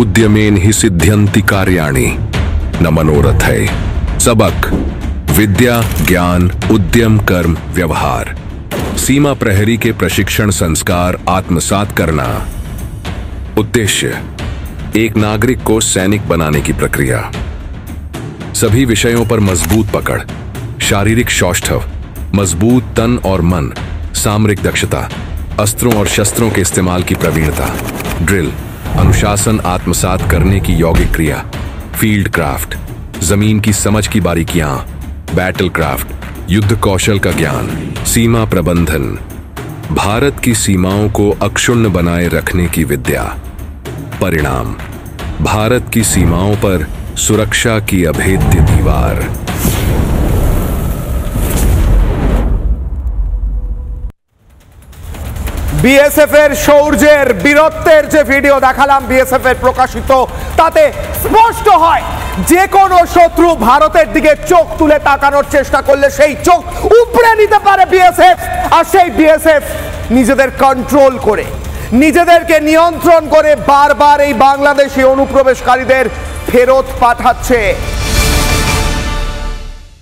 उद्यमेन ही सिद्ध्यन्ति कार्याणि न मनोरथै। सबक: विद्या, ज्ञान, उद्यम, कर्म, व्यवहार। सीमा प्रहरी के प्रशिक्षण संस्कार आत्मसात करना। उद्देश्य: एक नागरिक को सैनिक बनाने की प्रक्रिया। सभी विषयों पर मजबूत पकड़। शारीरिक सौष्ठव, मजबूत तन और मन, सामरिक दक्षता, अस्त्रों और शस्त्रों के इस्तेमाल की प्रवीणता। ड्रिल: अनुशासन आत्मसात करने की यौगिक क्रिया। फील्ड क्राफ्ट: जमीन की समझ की बारीकियां। बैटल क्राफ्ट: युद्ध कौशल का ज्ञान। सीमा प्रबंधन: भारत की सीमाओं को अक्षुण्ण बनाए रखने की विद्या। परिणाम: भारत की सीमाओं पर सुरक्षा की अभेद्य दीवार। বিএসএফ এর শৌর্যের বীরত্বের যে ভিডিও দেখালাম বিএসএফ এর প্রকাশিত, তাতে স্পষ্ট হয় যে কোনো শত্রু ভারতের দিকে চোখ তুলে তাকানোর চেষ্টা করলে সেই চোখ উপড়ে নিতে পারে বিএসএফ। আর সেই বিএসএফ নিজেদের কন্ট্রোল করে, নিজেদেরকে নিয়ন্ত্রণ করে বারবার এই বাংলাদেশি অনুপ্রবেশকারীদের ফেরত পাঠাচ্ছে।